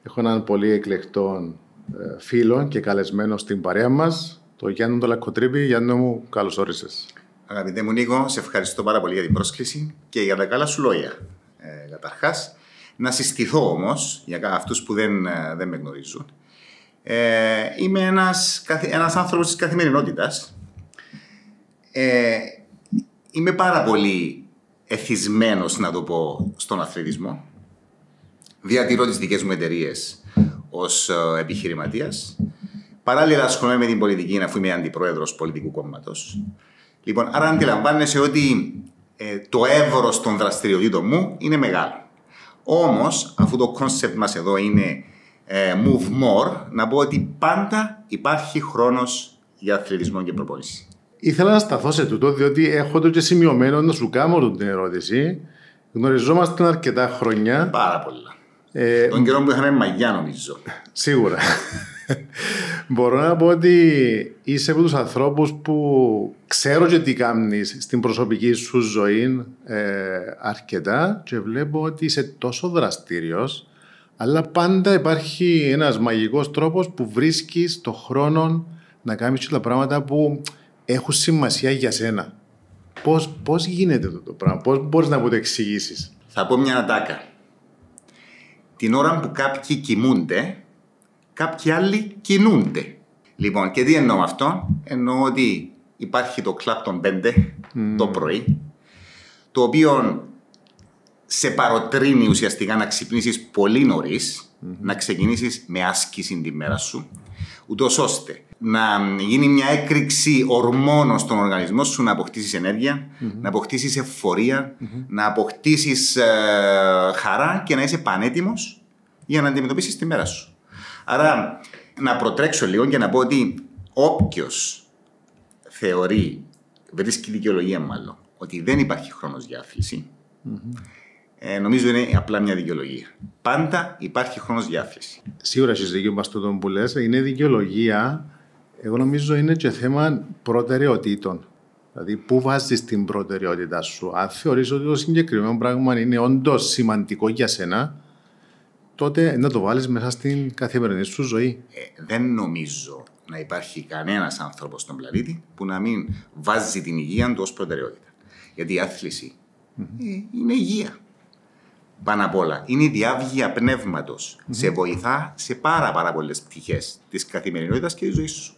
Έχω έναν πολύ εκλεκτό φίλο και καλεσμένο στην παρέα μας, τον Γιάννη τον Λακκοτρίπη. Γιάννη μου, καλώς όρισες. Αγαπητέ μου Νίκο, σε ευχαριστώ πάρα πολύ για την πρόσκληση και για τα καλά σου λόγια. Καταρχάς, να συστηθώ όμως για αυτούς που δεν με γνωρίζουν. Είμαι ένας άνθρωπος της καθημερινότητας. Είμαι πάρα πολύ εθισμένος, να το πω, στον αθλητισμό. Διατηρώ τις δικές μου εταιρείες ως επιχειρηματίας. Παράλληλα ασχολούμαι με την πολιτική, αφού είμαι αντιπρόεδρος πολιτικού κόμματος. Λοιπόν, άρα αντιλαμβάνεσαι ότι το εύρος των δραστηριοτήτων μου είναι μεγάλο. Όμως, αφού το concept μας εδώ είναι move more, να πω ότι πάντα υπάρχει χρόνος για αθλητισμό και προπόνηση. Ήθελα να σταθώ σε τούτο, διότι έχω το και σημειωμένο να σου κάνω την ερώτηση. Γνωριζόμαστε αρκετά χρόνια. Πάρα πολλά. Τον καιρό που είχαμε μαγιά, νομίζω. Σίγουρα. Μπορώ να πω ότι είσαι από τους ανθρώπους που ξέρω και τι κάνεις στην προσωπική σου ζωή αρκετά και βλέπω ότι είσαι τόσο δραστήριος, αλλά πάντα υπάρχει ένας μαγικός τρόπος που βρίσκεις το χρόνο να κάνεις τα πράγματα που έχουν σημασία για σένα. Πώς γίνεται αυτό το πράγμα, πώς μπορείς να μου το εξηγήσεις? Θα πω μια ατάκα. Την ώρα που κάποιοι κοιμούνται, κάποιοι άλλοι κινούνται. Λοιπόν, και τι εννοώ αυτό? Εννοώ ότι υπάρχει το κλαμπ των 5 το πρωί, το οποίο σε παροτρύνει ουσιαστικά να ξυπνήσεις πολύ νωρίς, να ξεκινήσεις με άσκηση τη μέρα σου, ούτως ώστε να γίνει μια έκρηξη ορμόνων στον οργανισμό σου, να αποκτήσεις ενέργεια, να αποκτήσεις ευφορία, να αποκτήσεις χαρά και να είσαι πανέτοιμος για να αντιμετωπίσεις τη μέρα σου. Άρα, να προτρέξω λίγο και να πω ότι όποιος θεωρεί, βρίσκει δικαιολογία μάλλον, ότι δεν υπάρχει χρόνος για άθληση, νομίζω είναι απλά μια δικαιολογία. Πάντα υπάρχει χρόνος για άθληση. Σίγουρα έχεις δίκιο με αυτό που λες. Είναι δικαιολογία. Εγώ νομίζω είναι και θέμα προτεραιοτήτων. Δηλαδή, πού βάζεις την προτεραιότητά σου? Αν θεωρείς ότι το συγκεκριμένο πράγμα είναι όντως σημαντικό για σένα, τότε να το βάλεις μέσα στην καθημερινή σου ζωή. Δεν νομίζω να υπάρχει κανένας άνθρωπος στον πλανήτη που να μην βάζει την υγεία του ως προτεραιότητα. Γιατί η άθληση είναι υγεία. Πάνω απ' όλα, είναι η διάβγεια πνεύματος. Σε βοηθά σε πάρα πολλές πτυχές της καθημερινότητας και της ζωής σου.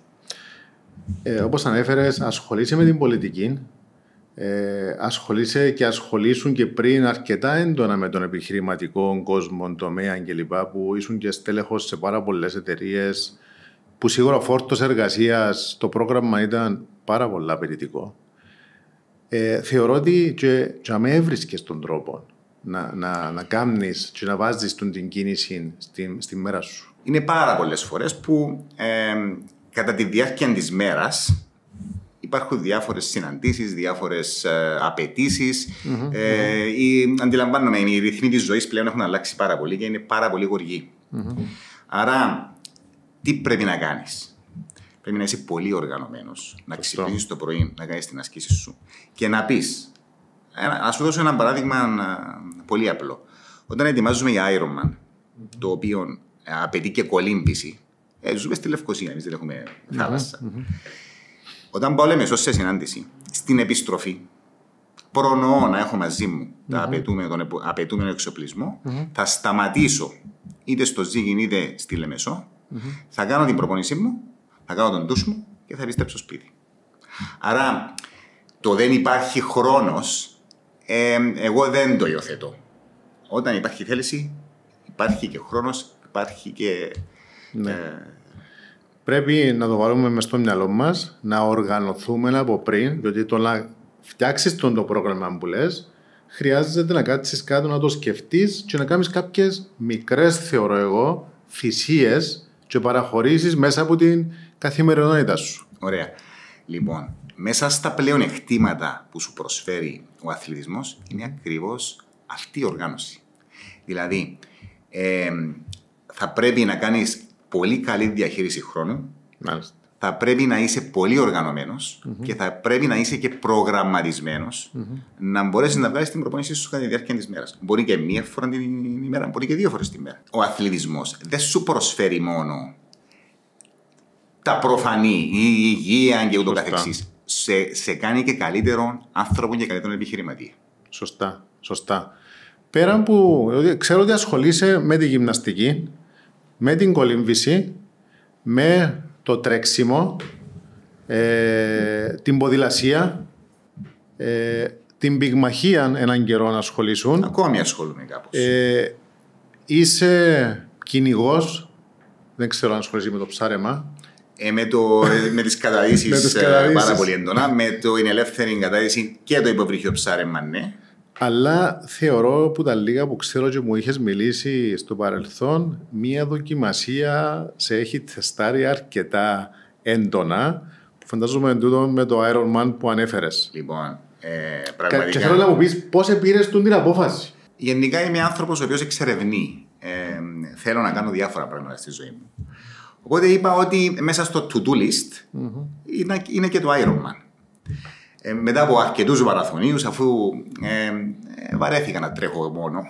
Όπως ανέφερες, ασχολείσαι με την πολιτική. Ασχολείσαι και ασχολήσουν και πριν αρκετά έντονα με τον επιχειρηματικό κόσμο, τομέα κλπ. Που ήσουν και στέλεχος σε πάρα πολλές εταιρείες, που σίγουρα ο φόρτος εργασίας, το πρόγραμμα ήταν πάρα πολύ απαιτητικό. Θεωρώ ότι και με έβρισκες τον τρόπο να κάνεις και να βάζεις την κίνηση στη μέρα σου. Είναι πάρα πολλές φορές που κατά τη διάρκεια της μέρας υπάρχουν διάφορες συναντήσεις, διάφορες απαιτήσεις. Αντιλαμβάνομαι, οι ρυθμοί της ζωής πλέον έχουν αλλάξει πάρα πολύ και είναι πάρα πολύ γοργοί. Άρα, τι πρέπει να κάνεις? Πρέπει να είσαι πολύ οργανωμένος, να ξυπνήσεις το πρωί, να κάνεις την ασκήση σου και να πεις. Να σου δώσω ένα παράδειγμα πολύ απλό. Όταν ετοιμάζουμε για Ironman, το οποίο απαιτεί και κολύμπηση, ζούμε στη Λευκοσία, εμείς δεν έχουμε θάλασσα. Όταν πάω Λεμεσό σε συνάντηση, στην επιστροφή, προνοώ να έχω μαζί μου τον απαιτούμενο εξοπλισμό, θα σταματήσω είτε στο Ζήγιν είτε στη Λεμεσό, θα κάνω την προπόνησή μου, θα κάνω τον ντους μου και θα επιστρέψω σπίτι. Άρα, το δεν υπάρχει χρόνος, εγώ δεν το υιοθετώ. Όταν υπάρχει θέληση, υπάρχει και χρόνος, υπάρχει και... Πρέπει να το βάλουμε μες στο μυαλό μας, να οργανωθούμε από πριν, γιατί το να φτιάξεις το πρόγραμμα που λες, χρειάζεται να κάτσεις κάτω να το σκεφτείς και να κάνεις κάποιες μικρές, θεωρώ εγώ, θυσίες και παραχωρήσεις μέσα από την καθημερινότητα σου. Ωραία. Λοιπόν, μέσα στα πλεονεκτήματα που σου προσφέρει ο αθλητισμός είναι ακριβώς αυτή η οργάνωση. Δηλαδή, θα πρέπει να κάνεις πολύ καλή διαχείριση χρόνου. Μάλιστα. θα πρέπει να είσαι πολύ οργανωμένος και θα πρέπει να είσαι και προγραμματισμένος να μπορέσεις να βγάλεις την προπόνησή σου κατά τη διάρκεια της μέρας. Μπορεί και μία φορά την ημέρα, μπορεί και 2 φορές την μέρα. Ο αθλητισμός δεν σου προσφέρει μόνο τα προφανή, η υγεία και ούτω καθεξής. Σε κάνει και καλύτερο άνθρωπο και καλύτερο επιχειρηματία. Σωστά. Πέραν που ξέρω ότι ασχολείσαι με τη γυμναστική, με την κολύμβηση, με το τρέξιμο, την ποδηλασία, την πυγμαχία έναν καιρό να ασχολήσουν. Ακόμη ασχολούμαι κάπως. Είσαι κυνηγός, δεν ξέρω αν ασχολείσαι με το ψάρεμα. Με τις καταδύσεις πάρα πολύ έντονα, με την ελεύθερη κατάδυση και το υποβρύχιο ψάρεμα, ναι. Αλλά θεωρώ που τα λίγα που ξέρω και μου είχες μιλήσει στο παρελθόν, μία δοκιμασία σε έχει τεστάρει αρκετά έντονα, που φαντάζομαι τούτο με το Ironman που ανέφερες. Λοιπόν, πραγματικά... Και θέλω να μου πεις πώς πήρες την απόφαση. Γενικά είμαι άνθρωπος ο οποίος εξερευνεί. Θέλω να κάνω διάφορα πράγματα στη ζωή μου. Οπότε είπα ότι μέσα στο to-do list είναι και το Ironman. Μετά από αρκετούς μαραθωνίους, αφού βαρέθηκα να τρέχω μόνο,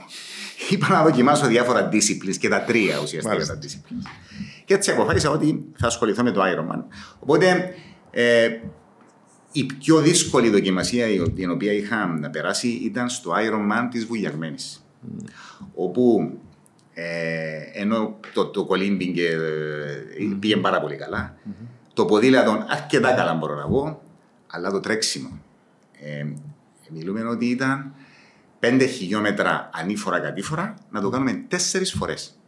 είπα να δοκιμάσω διάφορα disciplines και τα 3 ουσιαστικά τα disciplines. Και έτσι αποφάσισα ότι θα ασχοληθώ με το Ironman. Οπότε η πιο δύσκολη δοκιμασία την οποία είχα να περάσει ήταν στο Ironman της Βουλιαγμένης. Όπου ενώ το κολύμπινγκ πήγε πάρα πολύ καλά, το ποδήλατο αρκετά καλά μπορώ να πω, αλλά το τρέξιμο. Μιλούμε ότι ήταν 5 χιλιόμετρα ανήφορα κατήφορα να το κάνουμε 4 φορές.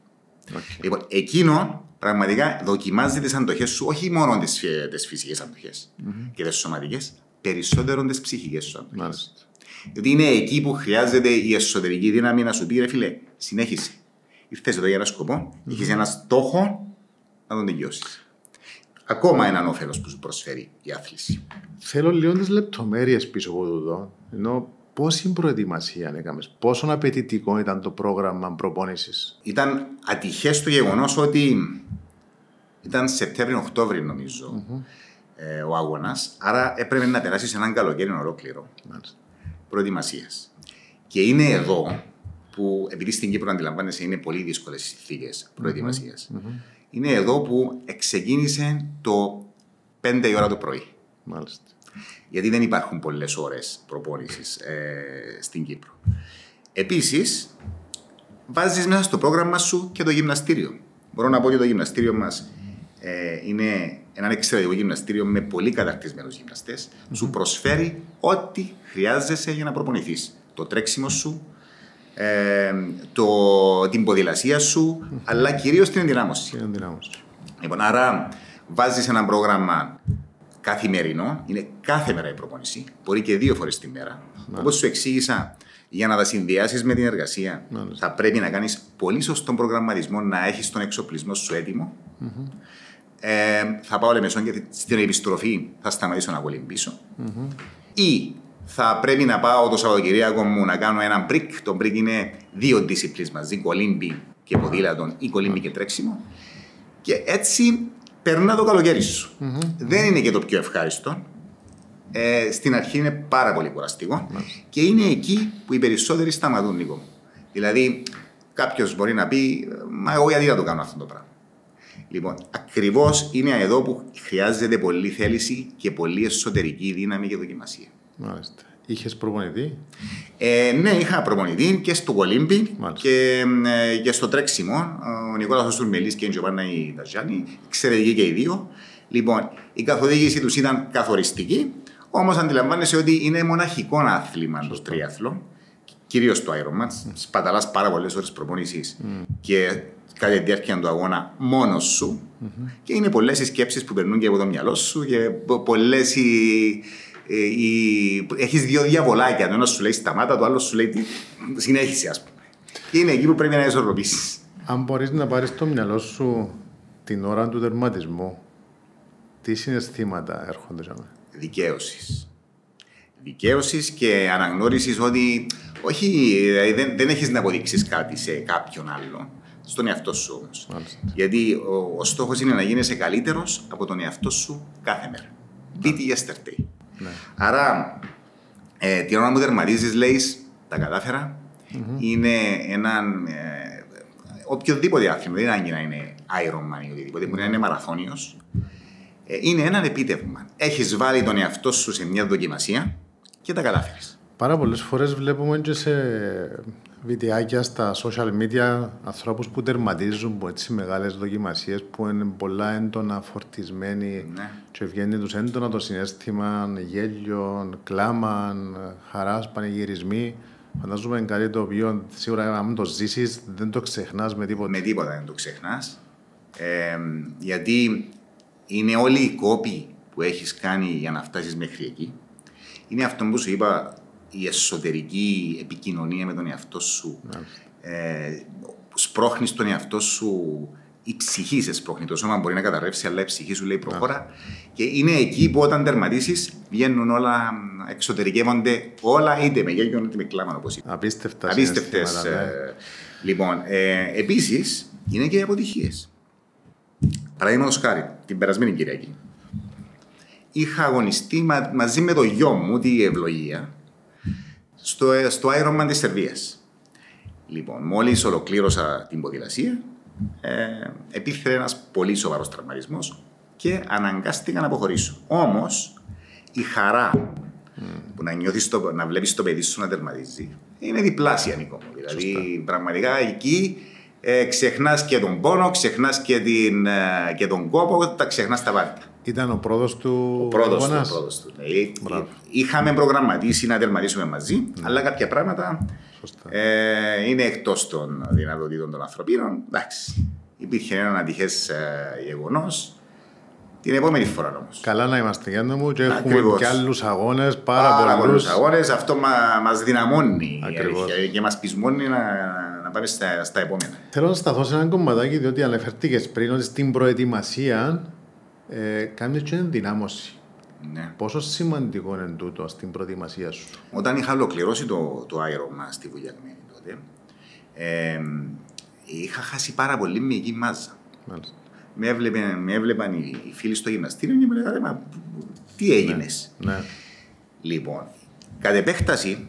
Λοιπόν, εκείνο πραγματικά δοκιμάζει τις αντοχές σου, όχι μόνο τις φυσικές αντοχές και τις σωματικές, περισσότερο τις ψυχικές σου αντοχές. Γιατί είναι εκεί που χρειάζεται η εσωτερική δύναμη να σου πει, ρε φίλε, συνέχισε. Ήρθες εδώ για ένα σκοπό, έχεις ένα στόχο να τον τελειώσεις. Ακόμα έναν όφελος που σου προσφέρει η άθληση. Θέλω λίγο τις λεπτομέρειες πίσω από τούτο. Ενώ πόση προετοιμασία έκαμες, πόσο απαιτητικό ήταν το πρόγραμμα προπόνησης. Ήταν ατυχές το γεγονός ότι ήταν Σεπτέμβριο-Οκτώβριο νομίζω ο αγώνας, άρα έπρεπε να περάσει σε έναν καλοκαίρι ολόκληρο προετοιμασίας. Και είναι εδώ που, επειδή στην Κύπρο αντιλαμβάνεσαι είναι πολύ δύσκολες συνθήκες προετοιμασίας, είναι εδώ που ξεκίνησε το 5 η ώρα το πρωί. Μάλιστα. Γιατί δεν υπάρχουν πολλές ώρες προπόνησης στην Κύπρο. Επίσης, βάζεις μέσα στο πρόγραμμα σου και το γυμναστήριο. Μπορώ να πω ότι το γυμναστήριο μας είναι ένα εξαιρετικό γυμναστήριο με πολύ καταρτισμένους γυμναστές. Σου προσφέρει ό,τι χρειάζεσαι για να προπονηθείς. Το τρέξιμο σου, την ποδηλασία σου, αλλά κυρίως την ενδυνάμωση. Λοιπόν, άρα βάζεις ένα πρόγραμμα καθημερινό, είναι κάθε μέρα η προπόνηση, μπορεί και 2 φορές τη μέρα. Όπως σου εξήγησα, για να τα συνδυάσεις με την εργασία, θα πρέπει να κάνεις πολύ σωστό προγραμματισμό, να έχεις τον εξοπλισμό σου έτοιμο. Θα πάω λεμεσόν και στην επιστροφή θα σταματήσω να κολυμπήσω. Ή θα πρέπει να πάω το Σαββατοκυριακό μου να κάνω ένα break. Το break είναι 2 disciplines μαζί, κολύμπι και ποδήλατο ή κολύμπι και τρέξιμο. Και έτσι περνά το καλοκαίρι σου. Δεν είναι και το πιο ευχάριστο. Στην αρχή είναι πάρα πολύ κουραστικό. Και είναι εκεί που οι περισσότεροι σταματούν λίγο. Δηλαδή, κάποιος μπορεί να πει, μα εγώ γιατί να το κάνω αυτό το πράγμα. Λοιπόν, ακριβώς είναι εδώ που χρειάζεται πολλή θέληση και πολλή εσωτερική δύναμη και δοκιμασία. Μάλιστα. Είχες προπονητή? Ναι, είχα προπονητή και στο κολύμπι και στο τρέξιμο. Ο Νικόλας Στουρμελής και η Τζοβάννα η Ταζιάννη, εξαιρετικοί και οι δύο. Λοιπόν, η καθοδήγηση τους ήταν καθοριστική, όμως αντιλαμβάνεσαι ότι είναι μοναχικό άθλημα το τρίαθλο, κυρίως το Ironman. Σπαταλάς πάρα πολλές ώρες προπονήσεις και κατά τη διάρκεια του αγώνα μόνος σου. Και είναι πολλές οι σκέψεις που περνούν και από το μυαλό σου και πολλές έχεις 2 διαβολάκια. Το ένα σου λέει σταμάτα, το άλλο σου λέει συνέχισε, ας πούμε. Και είναι εκεί που πρέπει να ισορροπήσεις. Αν μπορείς να πάρεις το μυαλό σου την ώρα του τερματισμού, τι συναισθήματα έρχονται σε μένα? Δικαίωσης και αναγνώρισης ότι όχι, δεν έχεις να αποδείξεις κάτι σε κάποιον άλλο. στον εαυτό σου όμως. Γιατί ο στόχος είναι να γίνεσαι καλύτερος από τον εαυτό σου κάθε μέρα. Beat yesterday. Ναι. Άρα, την ώρα που τερματίζεις, λέεις, τα κατάφερα, είναι έναν. Οποιοδήποτε άθλημα, δεν είναι να είναι Ironman ή οτιδήποτε, μπορεί να είναι μαραθώνιος. Είναι έναν επίτευγμα. Έχεις βάλει τον εαυτό σου σε μια δοκιμασία και τα κατάφερες. Πάρα πολλές φορές βλέπουμε και σε βιντεάκια στα social media ανθρώπους που τερματίζουν από έτσι μεγάλες δοκιμασίες που είναι πολλά έντονα φορτισμένοι και βγαίνει τους έντονα το συναίσθημα γέλιων, κλάμαν, χαράς, πανηγυρισμοί. Φαντάζομαι είναι κάτι το οποίο σίγουρα αν το ζήσεις δεν το ξεχνάς με τίποτα. Με τίποτα δεν το ξεχνάς. Γιατί είναι όλοι οι κόποι που έχεις κάνει για να φτάσεις μέχρι εκεί. Είναι αυτό που σου είπα, η εσωτερική επικοινωνία με τον εαυτό σου. Σπρώχνεις τον εαυτό σου, η ψυχή σε σπρώχνει. Το σώμα μπορεί να καταρρεύσει, αλλά η ψυχή σου λέει προχώρα. Και είναι εκεί που όταν τερματίσεις βγαίνουν όλα, εξωτερικεύονται όλα, είτε με γέλιο είτε με κλάμα, όπως είπα. Απίστευτες. Λοιπόν, επίσης είναι και οι αποτυχίες. Παραδείγματος χάρη, την περασμένη Κυριακή είχα αγωνιστεί μαζί με το γιο μου, τη Ευλογία, στο Ironman της Σερβίας. Λοιπόν, μόλις ολοκλήρωσα την ποδηλασία, επήλθε ένας πολύ σοβαρός τραυματισμός και αναγκάστηκα να αποχωρήσω. Όμως, η χαρά που να βλέπεις το παιδί σου να τερματίζει είναι διπλάσια, Νίκο μου. Δηλαδή, πραγματικά εκεί ξεχνάς και τον πόνο, ξεχνάς και τον κόπο, τα ξεχνάς τα πάντα. Ήταν ο πρώτος του. Ο πρώτος του. Είχαμε προγραμματίσει να τερματίσουμε μαζί, αλλά κάποια πράγματα είναι εκτός των δυνατοτήτων των ανθρωπίνων. Εντάξει, υπήρχε ένα ατυχές γεγονός. Την επόμενη φορά όμως. Καλά να είμαστε, Γιάννη μου, και έχουμε και άλλους αγώνες, πάρα πολλούς αγώνες. Αυτό μας δυναμώνει και μας πεισμώνει να πάμε στα επόμενα. Θέλω να σταθώ σε ένα κομματάκι, διότι αναφερθήκες πριν ότι στην προετοιμασία κάνεις και ενδυνάμωση. Ναι. Πόσο σημαντικό είναι τούτο στην προετοιμασία σου? Όταν είχα ολοκληρώσει το Ironman στη Βουλιαγμένη τότε, είχα χάσει πάρα πολύ μυϊκή μάζα. Μάλιστα. Με έβλεπαν οι φίλοι στο γυμναστήριο και με λέγανε, μα τι έγινες? Ναι. Λοιπόν, κατ' επέκταση,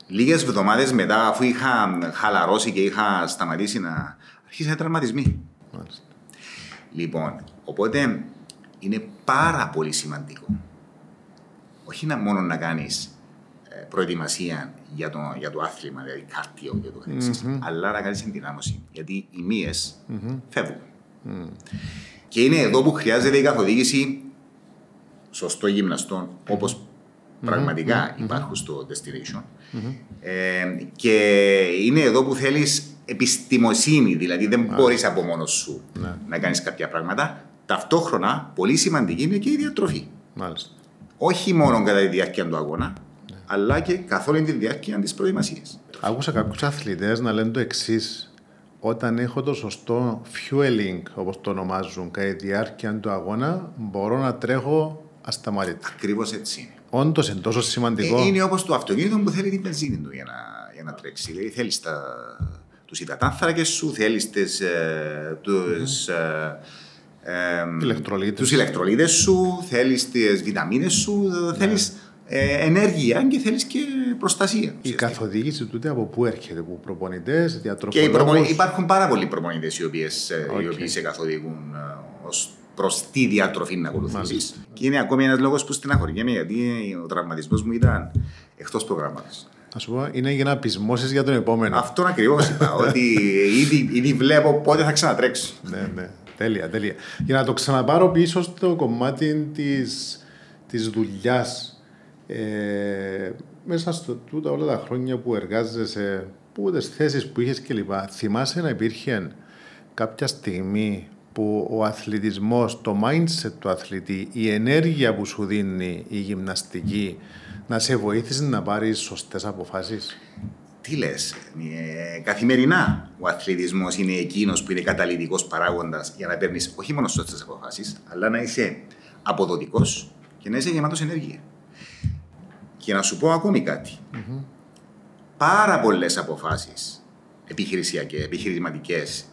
λίγες εβδομάδες μετά, αφού είχα χαλαρώσει και είχα σταματήσει αρχίσαν τραυματισμοί. Μάλιστα. Λοιπόν, οπότε είναι πάρα πολύ σημαντικό όχι μόνο να κάνεις προετοιμασία για το άθλημα, δηλαδή κάρτιο και το καθεξής, αλλά να κάνεις ενδυνάμωση, γιατί οι μύες φεύγουν. Και είναι εδώ που χρειάζεται η καθοδήγηση σωστών γυμναστών, όπως πραγματικά υπάρχουν στο Destination. Και είναι εδώ που θέλεις επιστημοσύνη, δηλαδή δεν μπορείς από μόνος σου να κάνεις κάποια πράγματα. Ταυτόχρονα, πολύ σημαντική είναι και η διατροφή. Μάλιστα. Όχι μόνο κατά τη διάρκεια του αγώνα, αλλά και καθ' όλη τη διάρκεια της προετοιμασίας. Άκουσα κάποιους αθλητές να λένε το εξής: όταν έχω το σωστό fueling, όπως το ονομάζουν, κατά τη διάρκεια του αγώνα, μπορώ να τρέχω ασταμάτητα. Ακριβώς έτσι είναι. Όντως είναι τόσο σημαντικό. Είναι όπως το αυτοκίνητο που θέλει την βενζίνη του για να τρέξει. Δηλαδή θέλεις τους υδατάνθρακες σου, θέλεις τους ηλεκτρολίτες σου, θέλεις τις βιταμίνες σου, θέλεις ενέργεια και θέλεις και προστασία. Η καθοδήγηση τούτε από πού έρχεται, από προπονητές, διατροφολόγους? Και υπάρχουν πάρα πολλοί προπονητές οι οποίοι σε καθοδηγούν ως προς τι διατροφή να ακολουθήσεις. Και είναι ακόμη ένας λόγος που στεναχωριέμαι, γιατί ο τραυματισμός μου ήταν εκτός προγράμματος. Να σου πω, είναι για να πεισμώσεις για τον επόμενο. Αυτό ακριβώς είπα, ότι ήδη βλέπω πότε θα ξανατρέξω. Ναι. Τέλεια. Για να το ξαναπάρω πίσω στο κομμάτι της δουλειάς, μέσα στο τούτα όλα τα χρόνια που εργάζεσαι, που τις θέσεις που είχες κλπ. Θυμάσαι να υπήρχε κάποια στιγμή που ο αθλητισμός, το mindset του αθλητή, η ενέργεια που σου δίνει η γυμναστική, να σε βοήθησε να πάρεις σωστές αποφάσεις? Τι λες, καθημερινά ο αθλητισμός είναι εκείνος που είναι καταλυτικός παράγοντας για να παίρνεις όχι μόνο σωστές αποφάσεις, αλλά να είσαι αποδοτικός και να είσαι γεμάτος ενέργεια. Και να σου πω ακόμη κάτι. Πάρα πολλές αποφάσεις επιχειρησιακές, επιχειρηματικές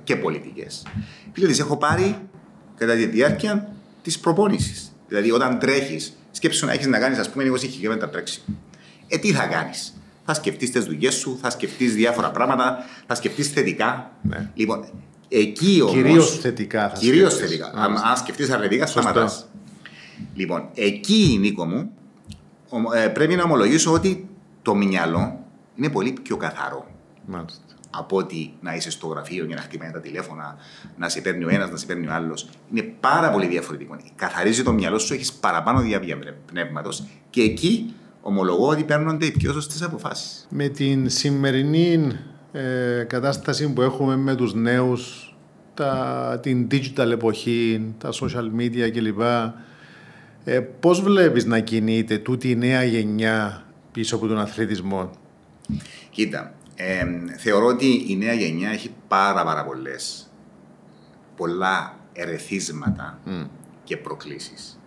και πολιτικές. Φίλε, έχω πάρει κατά τη διάρκεια της προπόνησης. Δηλαδή, όταν τρέχεις, σκέψου να έχεις να κάνεις, ας πούμε, 20 χιλιόμετρα τρέξιμο. Τι θα κάνεις? Θα σκεφτείς τις δουλειές σου, θα σκεφτείς διάφορα πράγματα, θα σκεφτείς θετικά. Ναι. Λοιπόν, εκεί όμως. Κυρίως θετικά. Κυρίως θετικά. Αν σκεφτείς αρνητικά, σταματάς. Λοιπόν, εκεί, Νίκο μου, πρέπει να ομολογήσω ότι το μυαλό είναι πολύ πιο καθαρό. Μάλιστα. Από ότι να είσαι στο γραφείο και να χτυπάει τα τηλέφωνα, να σε παίρνει ο ένας, να σε παίρνει ο άλλος. Είναι πάρα πολύ διαφορετικό. Καθαρίζει το μυαλό σου, έχεις παραπάνω διάβια πνεύματος και εκεί ομολογώ ότι παίρνονται οι πιο σωστές αποφάσεις. Με την σημερινή κατάσταση που έχουμε με τους νέους, την digital εποχή, τα social media κλπ. Πώς βλέπεις να κινείται τούτη η νέα γενιά πίσω από τον αθλητισμό? Κοίτα, θεωρώ ότι η νέα γενιά έχει πάρα πολλά ερεθίσματα και προκλήσεις,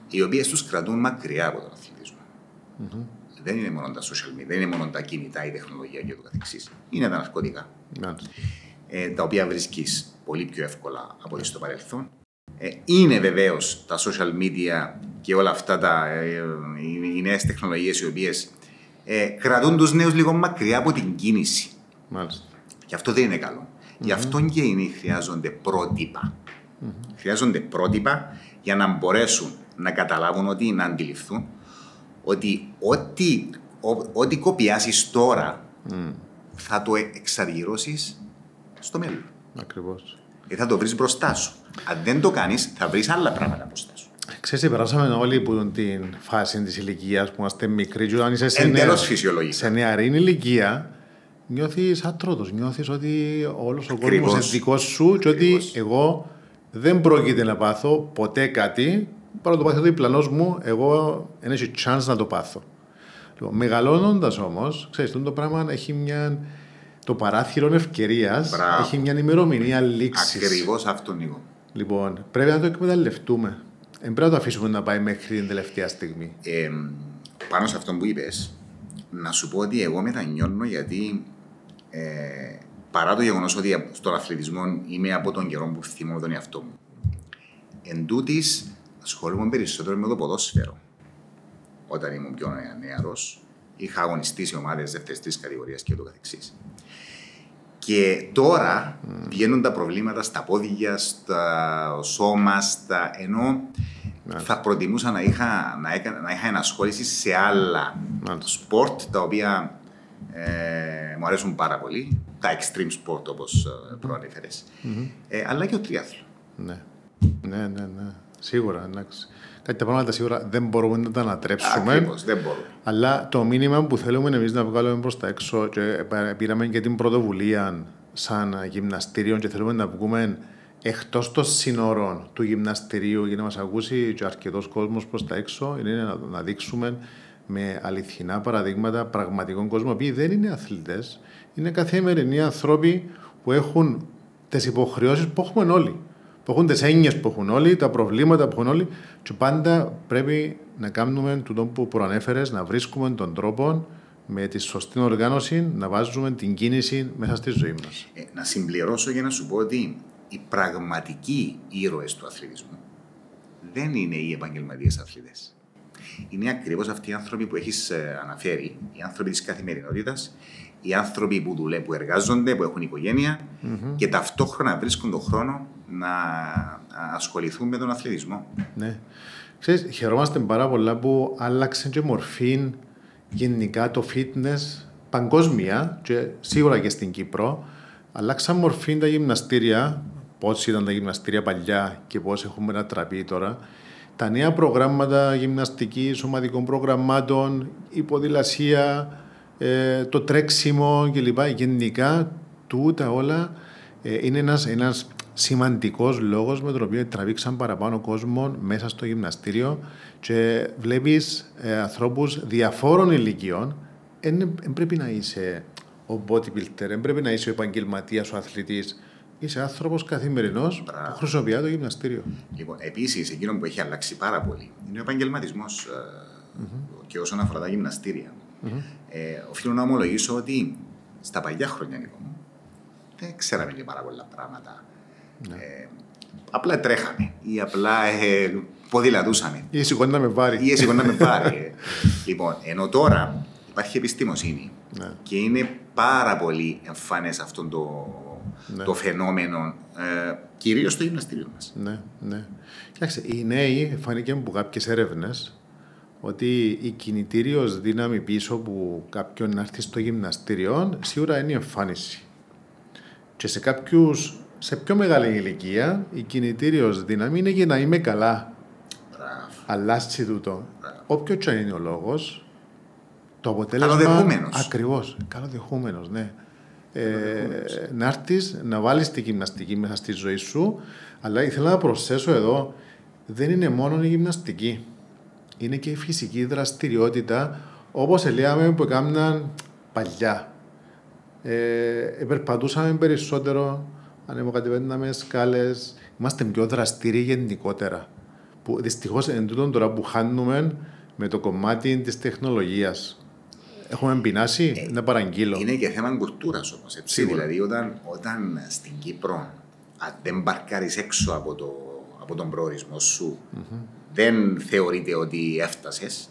οι οποίες τους κρατούν μακριά από τον αθλητισμό. Δεν είναι μόνο τα social media, δεν είναι μόνο τα κινητά, η τεχνολογία και το καθεξής. Είναι τα ναρκωτικά, τα οποία βρίσκεις πολύ πιο εύκολα από ό,τι στο παρελθόν. Είναι βεβαίως τα social media και όλα αυτά οι νέες τεχνολογίες οι οποίες κρατούν τους νέους λίγο μακριά από την κίνηση. Μάλιστα. Και αυτό δεν είναι καλό. Γι' αυτό και οι νέοι χρειάζονται πρότυπα. Χρειάζονται πρότυπα για να μπορέσουν να καταλάβουν ότι, να αντιληφθούν ότι ό,τι κοπιάσεις τώρα θα το εξαργυρώσεις στο μέλλον. Ακριβώς. Θα το βρεις μπροστά σου. Αν δεν το κάνεις, θα βρεις άλλα πράγματα μπροστά σου. Ξέρετε, περάσαμε όλοι από την φάση της ηλικίας που είμαστε μικροί και όταν είσαι εντελώς φυσιολογικά. Σε νεαρή ηλικία, νιώθεις άτρωτος. Νιώθεις ότι όλος ο κόσμος είναι δικός σου και ότι εγώ δεν πρόκειται να πάθω ποτέ κάτι, παρά το πάθει το διπλανός μου, εγώ δεν έχει chance να το πάθω. Λοιπόν, μεγαλώνοντας όμως, ξέρεις, το πράγμα έχει το παράθυρο ευκαιρίας, έχει μια ημερομηνία λήξης. Ακριβώς αυτό, Νίκο. Λοιπόν, πρέπει να το εκμεταλλευτούμε. Δεν πρέπει να το αφήσουμε να πάει μέχρι την τελευταία στιγμή. Πάνω σε αυτό που είπες, να σου πω ότι εγώ μετανιώνω γιατί παρά το γεγονός ότι στον αθλητισμό είμαι από τον καιρό που θυμώ τον εαυτό μου, εν τούτης ασχολούμαι περισσότερο με το ποδόσφαιρο. Όταν ήμουν πιο νεαρός, είχα αγωνιστεί σε ομάδες δεύτερης κατηγορίας και ούτω καθεξής. Και τώρα βγαίνουν τα προβλήματα στα πόδια, στο σώμα, ενώ θα προτιμούσα να είχα ενασχόληση σε άλλα σπορτ, τα οποία μου αρέσουν πάρα πολύ, τα extreme sport όπως προανέφερες, αλλά και ο τριάθλο. Ναι. Σίγουρα. Κάτι πράγματα σίγουρα δεν μπορούμε να τα ανατρέψουμε. Ακριβώς, δεν μπορούμε. Αλλά το μήνυμα που θέλουμε εμείς να βγάλουμε προς τα έξω, και πήραμε και την πρωτοβουλία σαν γυμναστήριο και θέλουμε να βγούμε εκτός των σύνορων του γυμναστηρίου για να μας ακούσει και αρκετός κόσμος προς τα έξω, είναι να δείξουμε με αληθινά παραδείγματα πραγματικών κόσμων, που δεν είναι αθλητές, είναι καθημερινοί άνθρωποι που έχουν τις υποχρεώσεις που έχουμε όλοι. Που έχουν τις έννοιες που έχουν όλοι, τα προβλήματα που έχουν όλοι, και πάντα πρέπει να κάνουμε τούτο που προανέφερες, να βρίσκουμε τον τρόπο με τη σωστή οργάνωση να βάζουμε την κίνηση μέσα στη ζωή μας. Να συμπληρώσω για να σου πω ότι οι πραγματικοί ήρωες του αθλητισμού δεν είναι οι επαγγελματίες αθλητές. Είναι ακριβώς αυτοί οι άνθρωποι που έχεις αναφέρει, οι άνθρωποι της καθημερινότητας, οι άνθρωποι που εργάζονται, που έχουν οικογένεια και ταυτόχρονα βρίσκουν τον χρόνο να ασχοληθούν με τον αθλητισμό. Ναι. Ξέρεις, χαιρόμαστε πάρα πολλά που άλλαξε και μορφή γενικά το fitness παγκόσμια και σίγουρα και στην Κύπρο. Αλλάξαν μορφή τα γυμναστήρια, πώς ήταν τα γυμναστήρια παλιά και πώς έχουμε μετατραπεί τώρα. Τα νέα προγράμματα γυμναστικής, ομαδικών προγραμμάτων, η ποδηλασία, το τρέξιμο κλπ. Γενικά, τούτα όλα είναι ένας σημαντικός λόγος με τον οποίο τραβήξαν παραπάνω κόσμο μέσα στο γυμναστήριο και βλέπεις ανθρώπους διαφόρων ηλικιών. Δεν πρέπει να είσαι ο bodybuilder, δεν πρέπει να είσαι ο επαγγελματίας, ο αθλητής. Είσαι άνθρωπος καθημερινός που χρησιμοποιεί το γυμναστήριο. Λοιπόν, επίσης, εκείνο που έχει αλλάξει πάρα πολύ είναι ο επαγγελματισμός και όσον αφορά τα γυμναστήρια. Οφείλω να ομολογήσω ότι στα παλιά χρόνια, Νίκο μου, δεν ξέραμε και πάρα πολλά πράγματα. Ναι. Απλά τρέχαμε ή απλά ποδηλατούσαμε. Ή σηκώναμε βάρη. Ή σηκώναμε βάρη. Λοιπόν, ενώ τώρα υπάρχει επιστημοσύνη και είναι πάρα πολύ εμφανές αυτό το φαινόμενο, κυρίως στο γυμναστήριο μας. Ναι, ναι. Κοιτάξτε, οι νέοι φάνηκε από κάποιες έρευνες ότι η κινητήριος δύναμη πίσω που κάποιον να έρθει στο γυμναστήριο σίγουρα είναι η εμφάνιση. Και σε κάποιους, σε πιο μεγάλη ηλικία, η κινητήριος δύναμη είναι για να είμαι καλά. Αλλάζει τούτο. Όποιο και είναι ο λόγος, το αποτέλεσμα. Καλοδεχούμενος. Ακριβώς. Καλοδεχούμενος, ναι. Να έρθεις, να βάλεις τη γυμναστική μέσα στη ζωή σου, αλλά ήθελα να προσθέσω εδώ, δεν είναι μόνο η γυμναστική. Είναι και η φυσική δραστηριότητα, όπως λέγαμε που έκαναν παλιά. Περπατούσαμε περισσότερο, ανεβοκατεβαίναμε σκάλες, είμαστε πιο δραστήριοι γενικότερα. Που δυστυχώς εν τούτον τώρα που χάνουμε με το κομμάτι της τεχνολογίας. Έχουμε πεινάσει να παραγγείλω. Είναι και θέμα κουλτούρας όμως. Δηλαδή, όταν στην Κύπρο δεν παρκάρεις έξω από τον προορισμό σου, δεν θεωρείται ότι έφτασες,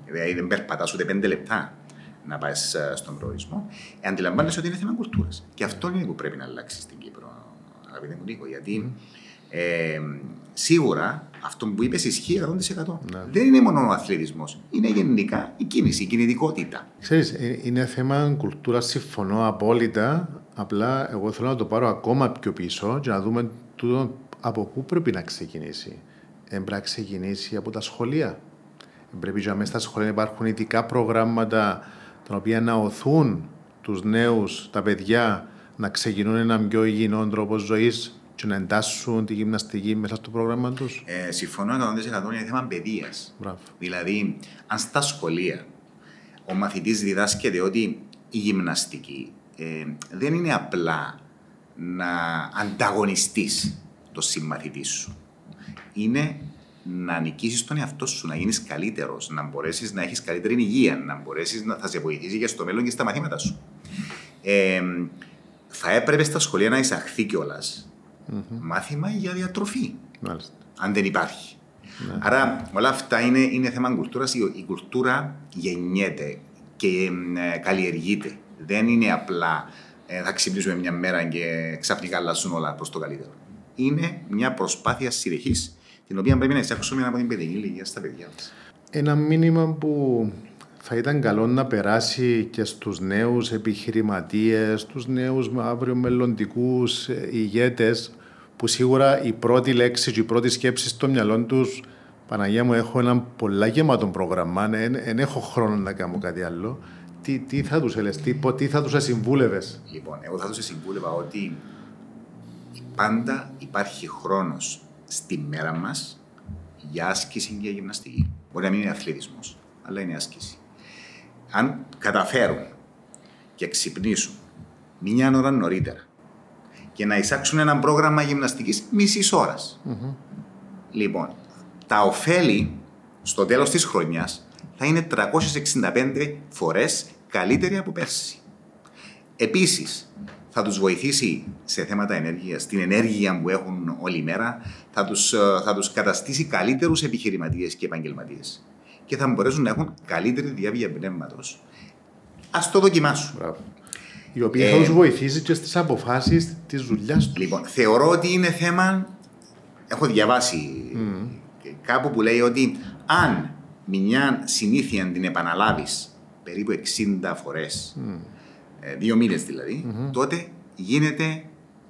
δηλαδή δεν περπατάς ούτε 5 λεπτά να πας στον προορισμό, αντιλαμβάνεσαι ότι είναι θέμα κουλτούρας. Και αυτό είναι που πρέπει να αλλάξει στην Κύπρο, αγαπητέ μου Νίκο, γιατί σίγουρα αυτό που είπες ισχύει 100%. Δεν είναι μόνο ο αθλητισμός, είναι γενικά η κίνηση, η κινητικότητα. Ξέρεις, είναι θέμα κουλτούρας, συμφωνώ απόλυτα, απλά εγώ θέλω να το πάρω ακόμα πιο πίσω και να δούμε από πού πρέπει να ξεκινήσει. Πρέπει να ξεκινήσει από τα σχολεία. Πρέπει και μέσα στα σχολεία να υπάρχουν ειδικά προγράμματα τα οποία να οθούν τους νέους, τα παιδιά, να ξεκινούν έναν πιο υγιεινό τρόπο ζωής και να εντάσσουν τη γυμναστική μέσα στο πρόγραμμα τους. Συμφωνώ 100% είναι θέμα παιδείας. Δηλαδή, αν στα σχολεία ο μαθητής διδάσκεται ότι η γυμναστική δεν είναι απλά να ανταγωνιστείς το συμμαθητή σου. Είναι να νικήσεις τον εαυτό σου, να γίνεις καλύτερος, να μπορέσεις να έχεις καλύτερη υγεία, να μπορέσεις να θα σε βοηθήσει για στο μέλλον και στα μαθήματα σου. Θα έπρεπε στα σχολεία να εισαχθεί κιόλας μάθημα για διατροφή. Μάλιστα. Αν δεν υπάρχει. Άρα όλα αυτά είναι θέμα κουλτούρας. Η κουλτούρα γεννιέται και καλλιεργείται. Δεν είναι απλά θα ξυπνήσουμε μια μέρα και ξαφνικά αλλάζουν όλα προς το καλύτερο. Είναι μια προσπάθεια συνεχής, την οποία πρέπει να εισάξουμε από την παιδική ηλικία στα παιδιά μας. Ένα μήνυμα που θα ήταν καλό να περάσει και στους νέους επιχειρηματίες, στους νέους αύριο μελλοντικούς ηγέτες, που σίγουρα η πρώτη λέξη και η πρώτη σκέψη στο μυαλό τους, Παναγία μου, έχω ένα πολλά γεμάτο πρόγραμμα, δεν έχω χρόνο να κάνω κάτι άλλο. Τι θα τους έλεγες, τι θα τους συμβούλευες? Λοιπόν, εγώ θα τους συμβούλευα ότι πάντα υπάρχει χρόνος στη μέρα μας για άσκηση και γυμναστική. Μπορεί να μην είναι αθλητισμός, αλλά είναι άσκηση. Αν καταφέρουν και ξυπνήσουν μια ώρα νωρίτερα και να εισάξουν ένα πρόγραμμα γυμναστικής μισής ώρας. Λοιπόν, τα ωφέλη στο τέλος της χρονιάς θα είναι 365 φορές καλύτερη από πέρσι. Επίσης, θα τους βοηθήσει σε θέματα ενέργειας, την ενέργεια που έχουν όλη μέρα, θα τους καταστήσει καλύτερους επιχειρηματίες και επαγγελματίες και θα μπορέσουν να έχουν καλύτερη διάβια πνεύματος. Ας το δοκιμάσουν. Μπράβο. Η οποία θα τους βοηθήσει και στις αποφάσεις της δουλειάς τους. Λοιπόν, θεωρώ ότι είναι θέμα, έχω διαβάσει κάπου που λέει ότι αν μια συνήθεια την επαναλάβεις περίπου 60 φορές, 2 μήνες δηλαδή, τότε γίνεται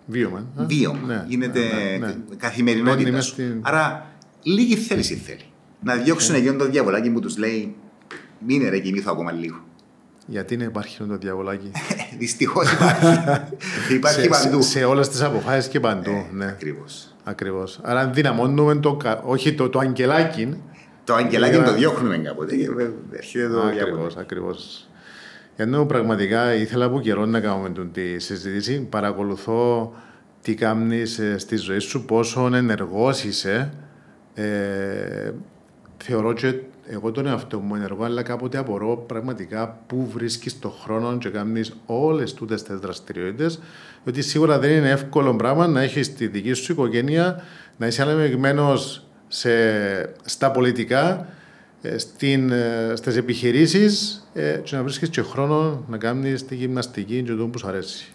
βίωμα. Γίνεται καθημερινότητα σου. Άρα λίγη θέληση θέλει. Να διώξουν εκείνον το διαβολάκι που τους λέει μείνε ρε κοιμήθω ακόμα λίγο. Γιατί να υπάρχει το διαβολάκι? Δυστυχώς υπάρχει. Υπάρχει παντού. Σε όλες τις αποφάσεις και παντού. Ναι. Ακριβώς. Άρα δυναμώνουμε όχι το αγγελάκι. Το αγγελάκι το διώχνουμε κάποτε και έρχεται το διάβολο. Ακριβώς. Ενώ πραγματικά ήθελα από καιρό να κάνουμε τη συζήτηση. Παρακολουθώ τι κάνεις στη ζωή σου, πόσο ενεργός είσαι. θεωρώ και εγώ τον εαυτό μου ενεργό, αλλά κάποτε απορώ πραγματικά πού βρίσκεις τον χρόνο και κάνεις όλες τούτες τις δραστηριότητες, διότι σίγουρα δεν είναι εύκολο πράγμα να έχεις τη δική σου οικογένεια, να είσαι αναμειγμένος στα πολιτικά, στις επιχειρήσεις και να βρίσκεις και χρόνο να κάνεις τη γυμναστική και το που σου αρέσει.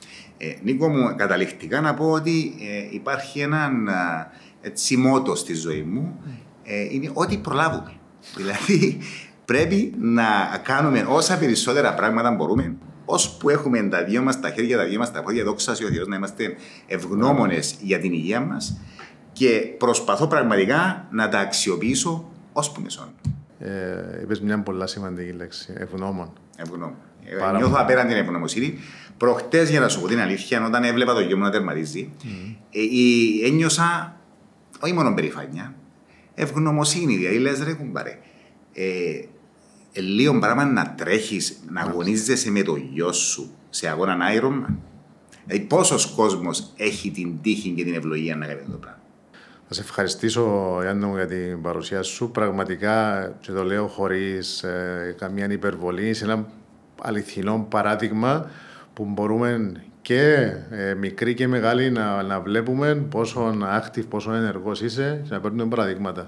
Νίκο μου, καταληκτικά να πω ότι υπάρχει έναν μότο στη ζωή μου, είναι ότι προλάβουμε. Δηλαδή πρέπει να κάνουμε όσα περισσότερα πράγματα μπορούμε, ώσπου έχουμε τα δύο μας τα χέρια, τα δύο μας τα πόδια, δόξα ο Θεός, να είμαστε ευγνώμονες για την υγεία μας και προσπαθώ πραγματικά να τα αξιοποιήσω ώσπου μεσόν. Είπες μια πολλά σημαντική λέξη, ευγνώμων. Νιώθω απέραντη την ευγνωμοσύνη. Προχτές, για να σου πω την αλήθεια, όταν έβλεπα το γιο μου να τερματίζει, ένιωσα όχι μόνο περηφάνεια, ευγνωμοσύνη. Δηλαδή, λες ρε κουμπάρε, λίγο πράγμα να τρέχεις, να αγωνίζεσαι με το γιο σου σε αγώνα Ironman. Δηλαδή, πόσος κόσμος έχει την τύχη και την ευλογία να κάνει αυτό το πράγμα. Θα σε ευχαριστήσω, Γιάννη μου, για την παρουσία σου. Πραγματικά, και το λέω χωρίς καμία υπερβολή, είσαι ένα αληθινό παράδειγμα που μπορούμε και μικροί και μεγάλοι να βλέπουμε πόσο active, πόσο ενεργός είσαι και να παίρνουμε παραδείγματα.